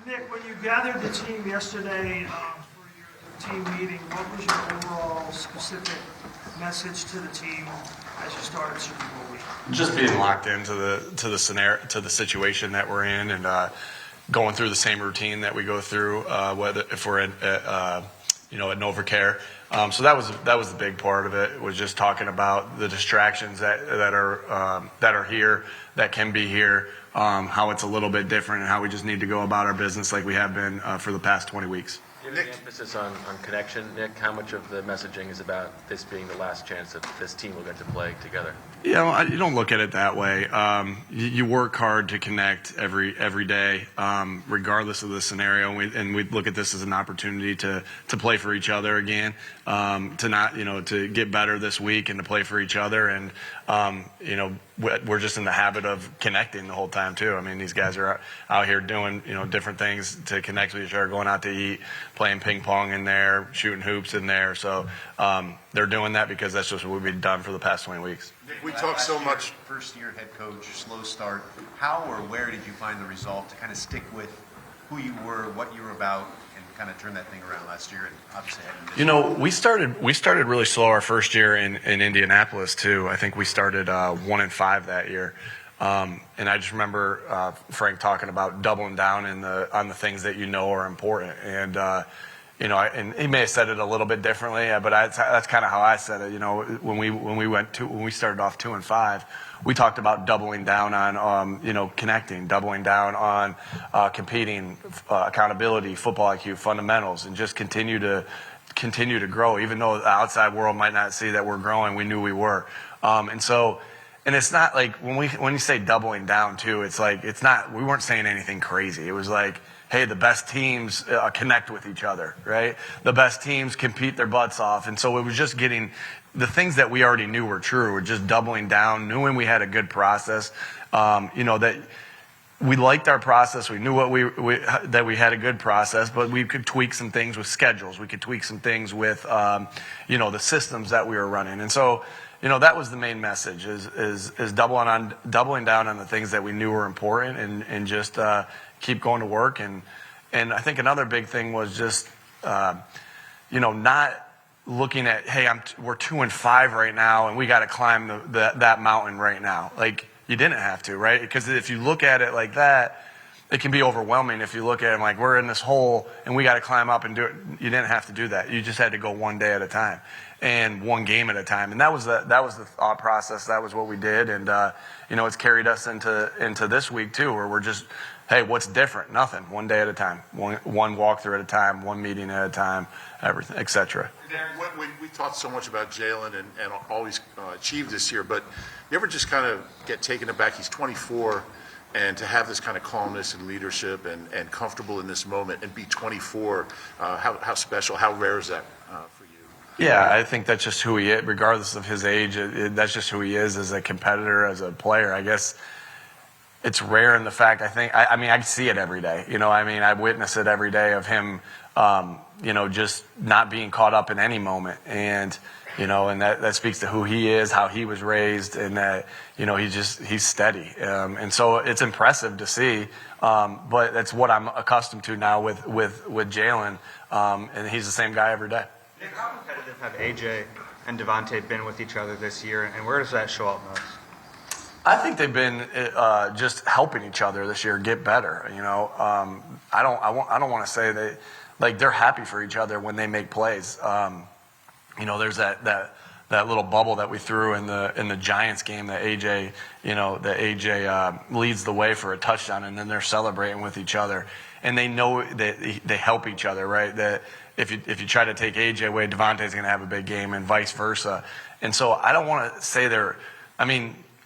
Nick, when you gathered the team yesterday for your team meeting, what was your overall specific message to the team as you started Super Bowl week? Just being locked into the scenario, to the situation that we're in, and going through the same routine that we go through, whether if we're at NovaCare. So that was the big part of it. Was just talking about the distractions that are here, that can be here, how it's a little bit different, and how we just need to go about our business like we have been for the past 20 weeks. Given the emphasis on connection, Nick, how much of the messaging is about this being the last chance that this team will get to play together? You don't look at it that way. You work hard to connect every day, regardless of the scenario. And we look at this as an opportunity to play for each other again, to get better this week and to play for each other. And we're just in the habit of connecting the whole time too. I mean, these guys are out here doing different things to connect with each other, going out to eat, playing ping pong in there, shooting hoops in there. So they're doing that because that's just what we've done for the past 20 weeks. Nick, we talk so much. First-year head coach, slow start. How or where did you find the resolve to kind of stick with who you were, what you were about, and kind of turn that thing around last year? And obviously, we started really slow our first year in Indianapolis too. I think we started 1-5 that year. And I just remember Frank talking about doubling down on the things that are important. And and he may have said it a little bit differently, but that's kind of how I said it. When we started off 2-5, we talked about doubling down on connecting, doubling down on competing, accountability, football IQ, fundamentals, and just continue to grow. Even though the outside world might not see that we're growing, we knew we were. And it's not like when you say doubling down too, it's like we weren't saying anything crazy. It was like, hey, the best teams connect with each other, right? The best teams compete their butts off. And so it was just getting the things that we already knew were true. We're just doubling down, knowing we had a good process, that we liked our process. We knew that we had a good process, but we could tweak some things with schedules. We could tweak some things with, the systems that we were running. And so, that was the main message is doubling down on the things that we knew were important and just keep going to work. And I think another big thing was just, not looking at, hey, we're 2-5 right now and we got to climb that mountain right now. Like, you didn't have to, right? Because if you look at it like that, it can be overwhelming. If you look at it like we're in this hole and we got to climb up and do it, you didn't have to do that. You just had to go one day at a time and one game at a time. And that was the thought process. That was what we did. And, it's carried us into this week too, where we're just, hey, what's different? Nothing. One day at a time, one walkthrough at a time, one meeting at a time, everything, et cetera. When we talked so much about Jalen and all he's achieved this year, but you ever just kind of get taken aback? He's 24, and to have this kind of calmness and leadership and comfortable in this moment and be 24, how special, how rare is that for you? Yeah, I think that's just who he is, regardless of his age. That's just who he is as a competitor, as a player. I guess it's rare in the fact, I see it every day. I witness it every day of him, just not being caught up in any moment. And, and that speaks to who he is, how he was raised, and that, he's steady. And so it's impressive to see, but that's what I'm accustomed to now with Jalen, and he's the same guy every day. Nick, how competitive have A.J. and DeVonta been with each other this year, and where does that show up most? I think they've been just helping each other this year get better. I don't want to say they're happy for each other when they make plays. There's that little bubble that we threw in the Giants game that AJ leads the way for a touchdown, and then they're celebrating with each other, and they know that they help each other, right? That if you try to take AJ away, DeVonta's going to have a big game, and vice versa. And so I don't want to say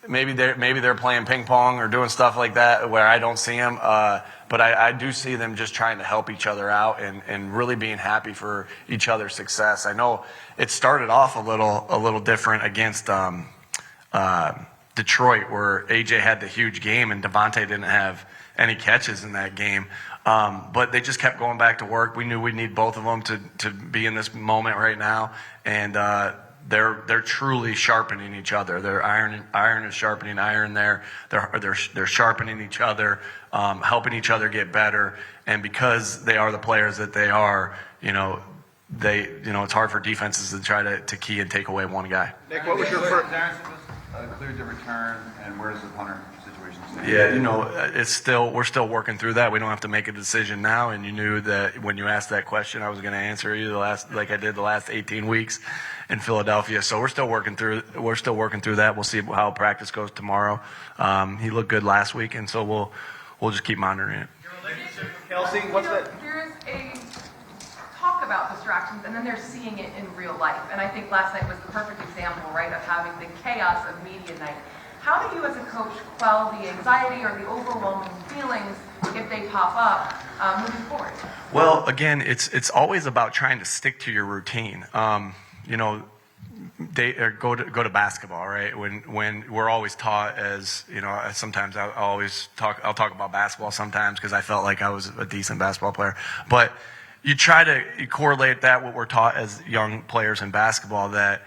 maybe they're playing ping pong or doing stuff like that where I don't see them, but I do see them just trying to help each other out and really being happy for each other's success. I know it started off a little different against Detroit, where AJ had the huge game and DeVonta didn't have any catches in that game. But they just kept going back to work. We knew we'd need both of them to be in this moment right now, and they're truly sharpening each other. They're iron is sharpening iron. They're sharpening each other, helping each other get better, And because they are the players that they are, it's hard for defenses to try to key and take away one guy. Nick, what was your first? Cleared the return, and where does the punter situation stand? Yeah, we're still working through that. We don't have to make a decision now. And you knew that when you asked that question, I was going to answer you like I did the last 18 weeks in Philadelphia. So we're still working through that. We'll see how practice goes tomorrow. He looked good last week, and so we'll just keep monitoring it. Kelsey, what's that? There's a talk about distractions, and then they're seeing it in real life. And I think last night was the perfect example, right, of having the chaos of media night. How do you as a coach quell the anxiety or the overwhelming feelings if they pop up moving forward? Well, again, it's always about trying to stick to your routine. Go to basketball, right? When we're always taught as, sometimes I'll talk about basketball sometimes because I felt like I was a decent basketball player. But you try to correlate that what we're taught as young players in basketball that,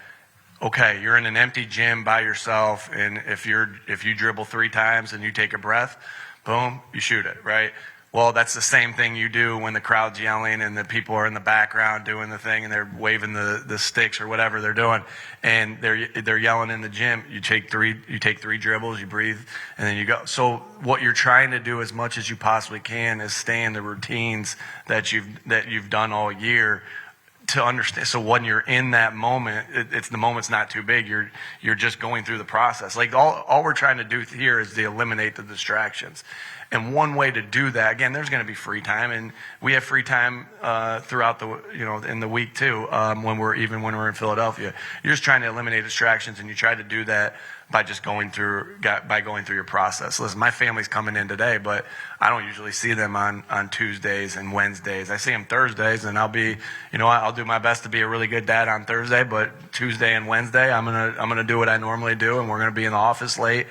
okay, you're in an empty gym by yourself, and if you dribble 3 times and you take a breath, boom, you shoot it, right? Well, that's the same thing you do when the crowd's yelling and the people are in the background doing the thing and they're waving the sticks or whatever they're doing, and they're yelling in the gym. You take 3 dribbles, you breathe, and then you go. So what you're trying to do as much as you possibly can is stay in the routines that you've done all year to understand. So when you're in that moment, the moment's not too big. You're just going through the process. Like all we're trying to do here is to eliminate the distractions. And one way to do that, again, there's going to be free time, and we have free time throughout in the week too. When we're in Philadelphia, you're just trying to eliminate distractions, and you try to do that by just going through your process. Listen, my family's coming in today, but I don't usually see them on Tuesdays and Wednesdays. I see them Thursdays, and I'll do my best to be a really good dad on Thursday, but Tuesday and Wednesday, I'm gonna do what I normally do, and we're gonna be in the office late,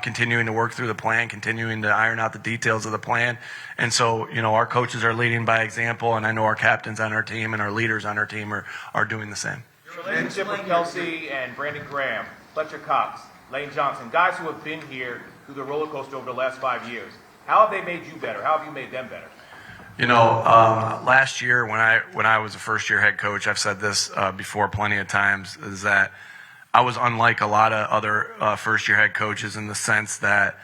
continuing to work through the plan, continuing to iron out the details of the plan. And so, our coaches are leading by example, and I know our captains on our team and our leaders on our team are doing the same. Your relationship with Kelsey and Brandon Graham, Fletcher Cox, Lane Johnson, guys who have been here through the roller coaster over the last 5 years. How have they made you better? How have you made them better? Last year when I was a first-year head coach, I've said this before plenty of times, is that I was unlike a lot of other first-year head coaches in the sense that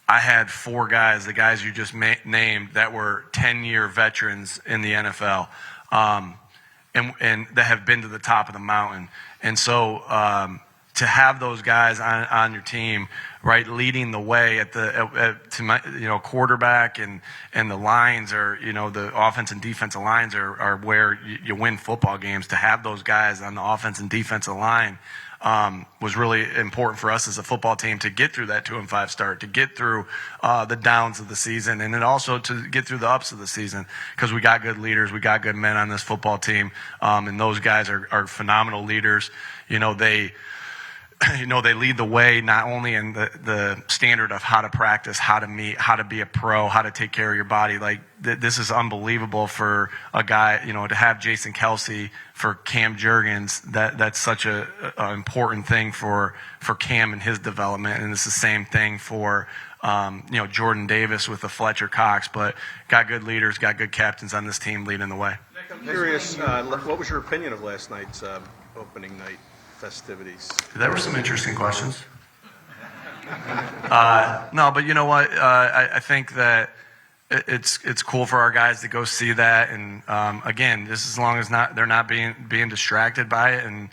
I had 4 guys, the guys you just named, that were 10-year veterans in the NFL, and that have been to the top of the mountain. And so to have those guys on your team, right, leading the way quarterback and the lines are, the offense and defensive lines are where you win football games. To have those guys on the offense and defensive line was really important for us as a football team to get through that 2-5 start, to get through the downs of the season, and then also to get through the ups of the season, because we got good leaders, we got good men on this football team, and those guys are phenomenal leaders. They lead the way not only in the standard of how to practice, how to meet, how to be a pro, how to take care of your body. Like this is unbelievable for a guy, to have Jason Kelsey for Cam Jurgens. That's such a important thing for Cam and his development, and it's the same thing for Jordan Davis with the Fletcher Cox. But got good leaders, got good captains on this team leading the way. I'm curious, what was your opinion of last night's opening night festivities? There were some interesting questions. No, but you know what? I think that it's cool for our guys to go see that, and again, just as long as they're not being distracted by it, and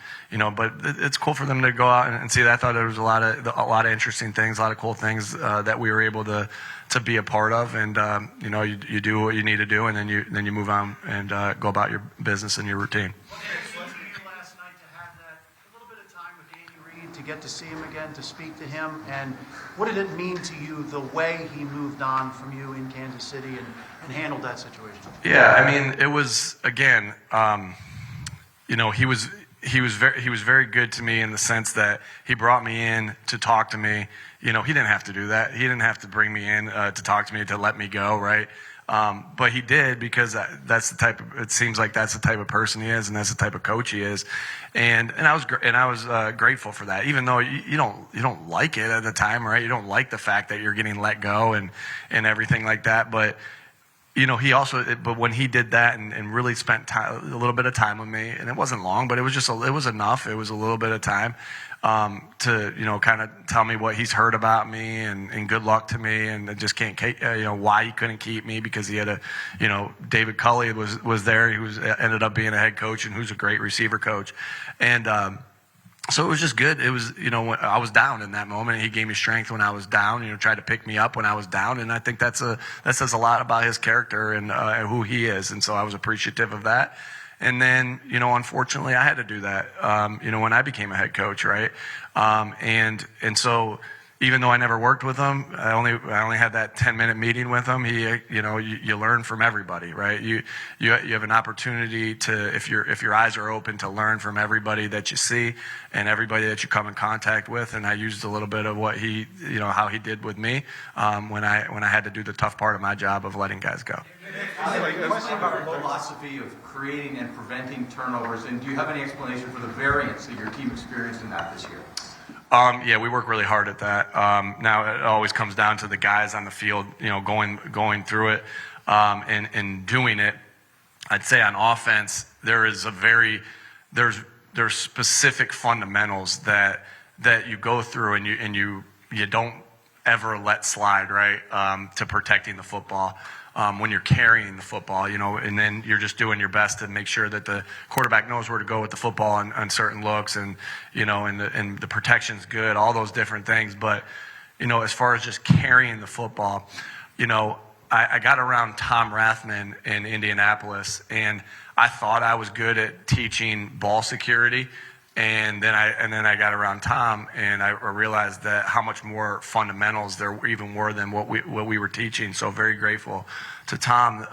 but it's cool for them to go out and see that. I thought there was a lot of interesting things, a lot of cool things that we were able to be a part of, and you do what you need to do, and then you move on and go about your business and your routine. To get to see him again, to speak to him, and what did it mean to you the way he moved on from you in Kansas City and handled that situation? Yeah, I mean, it was, again, he was very good to me in the sense that he brought me in to talk to me. He didn't have to do that. He didn't have to bring me in to talk to me, to let me go, right? But he did, because it seems like that's the type of person he is, and that's the type of coach he is, and I was grateful for that, even though you don't like it at the time, right? You don't like the fact that you're getting let go and everything like that, but he also, but when he did that and really spent time, a little bit of time with me, and it wasn't long, but it was it was enough. It was a little bit of time to, kind of tell me what he's heard about me and good luck to me, and I just can't, why he couldn't keep me, because he had David Culley was there, who ended up being a head coach and who's a great receiver coach. And, so it was just good. It was, when I was down in that moment, he gave me strength when I was down, tried to pick me up when I was down. And I think that says a lot about his character and who he is. And so I was appreciative of that. And then, unfortunately, I had to do that, when I became a head coach, right? And so even though I never worked with him, I only had that 10-minute meeting with him. You learn from everybody, right? You have an opportunity to, if your eyes are open, to learn from everybody that you see and everybody that you come in contact with. And I used a little bit of what he, how he did with me when I had to do the tough part of my job of letting guys go. I have a question about the philosophy of creating and preventing turnovers, and do you have any explanation for the variance that your team experienced in that this year? Yeah, we work really hard at that. Now it always comes down to the guys on the field, going through it and doing it. I'd say on offense, there's specific fundamentals that you go through and you don't ever let slide, right? To protecting the football. When you're carrying the football, and then you're just doing your best to make sure that the quarterback knows where to go with the football on certain looks, and and the protection's good, all those different things. But as far as just carrying the football, I got around Tom Rathman in Indianapolis, and I thought I was good at teaching ball security. And then I got around Tom, and I realized that how much more fundamentals there even were than what we were teaching. So very grateful to Tom,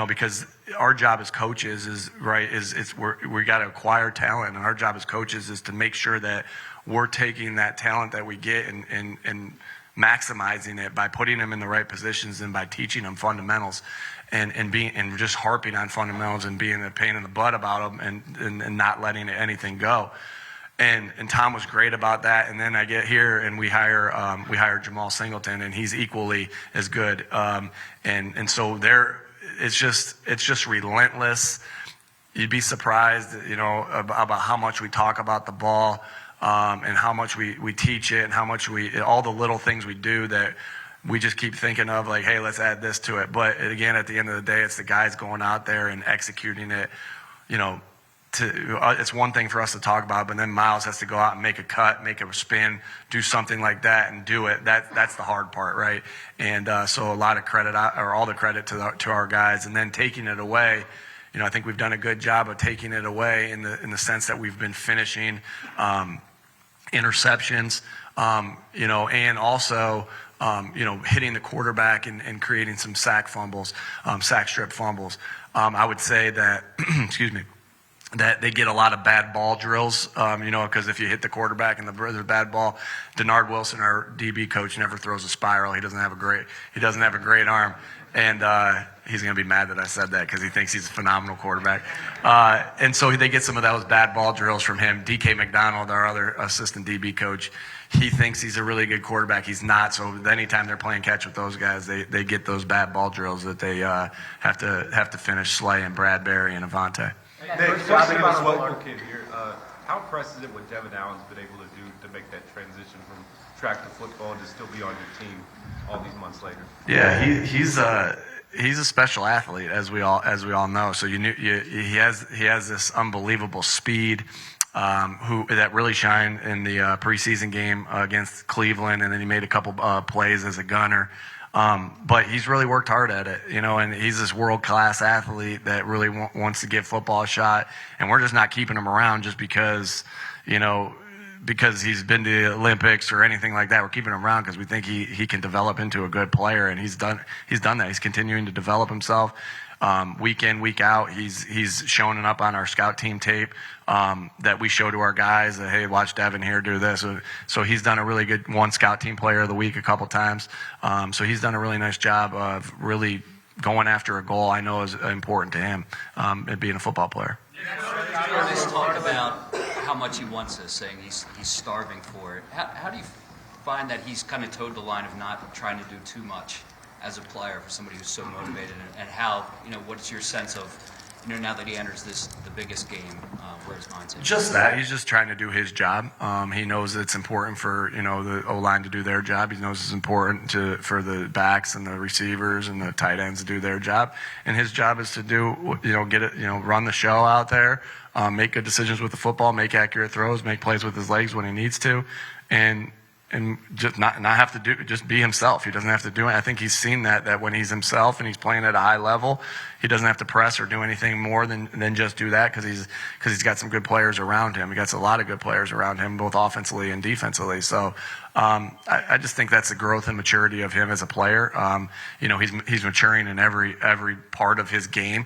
because our job as coaches is we got to acquire talent, and our job as coaches is to make sure that we're taking that talent that we get and maximizing it by putting them in the right positions and by teaching them fundamentals. And just harping on fundamentals and being a pain in the butt about them and not letting anything go. And Tom was great about that. And then I get here and we hire Jamal Singleton, and he's equally as good. And so it's just relentless. You'd be surprised, about how much we talk about the ball, and how much we teach it, and how much all the little things we do that we just keep thinking of, like, hey, let's add this to it. But again, at the end of the day, it's the guys going out there and executing it. It's one thing for us to talk about, but then Miles has to go out and make a cut, make a spin, do something like that, and do it. That's the hard part, right? And so a lot of credit, or all the credit to our guys, and then taking it away. I think we've done a good job of taking it away in the sense that we've been finishing interceptions, and also. Hitting the quarterback and creating some sack strip fumbles. I would say that, excuse me, that they get a lot of bad ball drills, because if you hit the quarterback and the bad ball, Denard Wilson, our DB coach, never throws a spiral. He doesn't have a great arm. And he's going to be mad that I said that, because he thinks he's a phenomenal quarterback. And so they get some of those bad ball drills from him. DK McDonald, our other assistant DB coach, he thinks he's a really good quarterback. He's not. So anytime they're playing catch with those guys, they get those bad ball drills that they have to finish Slay and Bradbury and Avante. Nick, talking about a local kid here, how impressed is it what Devon Allen's been able to do to make that transition from track to football and to still be on your team all these months later? Yeah, he's a special athlete, as we all know. So he has this unbelievable speed, that really shined in the preseason game against Cleveland, and then he made a couple plays as a gunner. But he's really worked hard at it, and he's this world-class athlete that really wants to give football a shot. And we're just not keeping him around just because he's been to the Olympics or anything like that. We're keeping him around because we think he can develop into a good player, and he's done that. He's continuing to develop himself. Week in, week out, he's showing up on our scout team tape that we show to our guys that, hey, watch Devon here do this. So he's done a really good scout team player of the week a couple times. So he's done a really nice job of really going after a goal I know is important to him, being a football player. Just talk about how much he wants this, saying he's starving for it. How do you find that he's kind of towed the line of not trying to do too much as a player for somebody who's so motivated, and how, what's your sense of, now that he enters the biggest game, where his mind's at? Just that. He's just trying to do his job. He knows it's important for, the O-line to do their job. He knows it's important for the backs and the receivers and the tight ends to do their job. And his job is to do, run the show out there, make good decisions with the football, make accurate throws, make plays with his legs when he needs to, and just not have to just be himself. He doesn't have to do it. I think he's seen that when he's himself and he's playing at a high level, he doesn't have to press or do anything more than just do that because he's got some good players around him. He got a lot of good players around him, both offensively and defensively. So I just think that's the growth and maturity of him as a player. He's maturing in every part of his game,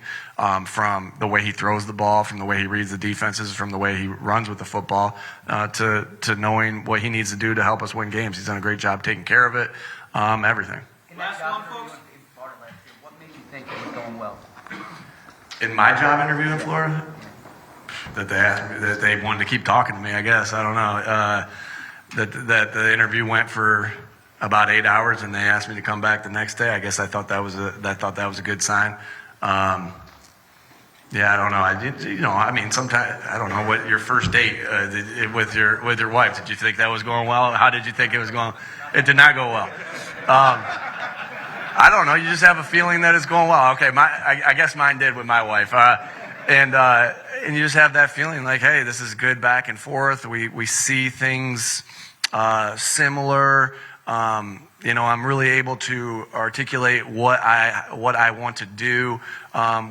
from the way he throws the ball, from the way he reads the defenses, from the way he runs with the football, to knowing what he needs to do to help us win games. He's done a great job taking care of it, everything. Last one, folks. What made you think it was going well? In my job interview in Florida, that they asked me, that they wanted to keep talking to me, I guess. I don't know. That the interview went for about 8 hours, and they asked me to come back the next day. I guess I thought that was a good sign. Yeah, I don't know. Sometimes I don't know what your first date with your wife. Did you think that was going well? How did you think it was going? It did not go well. I don't know. You just have a feeling that it's going well. Okay, I guess mine did with my wife. And you just have that feeling like, hey, this is good back and forth. We see things similar. I'm really able to articulate what I want to do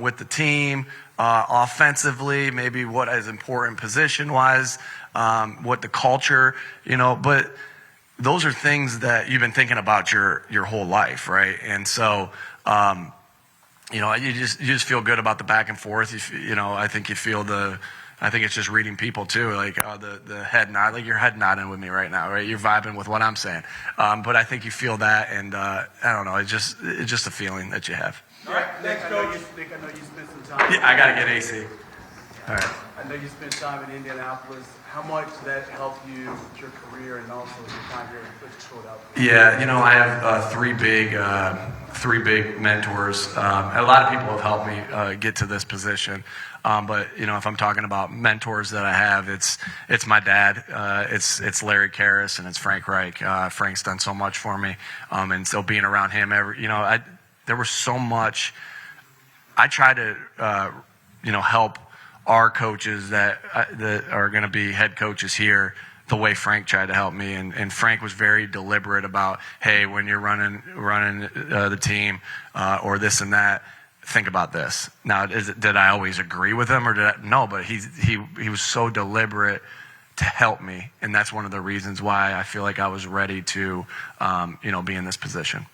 with the team offensively, maybe what is important position-wise, what the culture, but those are things that you've been thinking about your whole life, right? And so, you just feel good about the back and forth. I think you feel I think it's just reading people too, like the head nod, like your head nodding with me right now, right? You're vibing with what I'm saying. But I think you feel that, and I don't know, it's just a feeling that you have. All right, thanks, Coach. I know you spent some time. Yeah, I got to get AC. All right. I know you spent time in Indianapolis. How much did that help you with your career and also your time here at Philadelphia? Yeah, I have three big mentors. A lot of people have helped me get to this position. But if I'm talking about mentors that I have, it's my dad, it's Larry Karras, and it's Frank Reich. Frank's done so much for me, and so being around him, there was so much. I try to help our coaches that are going to be head coaches here the way Frank tried to help me, and Frank was very deliberate about, hey, when you're running the team or this and that, think about this. Now, did I always agree with him, or no? But he was so deliberate to help me, and that's one of the reasons why I feel like I was ready to be in this position.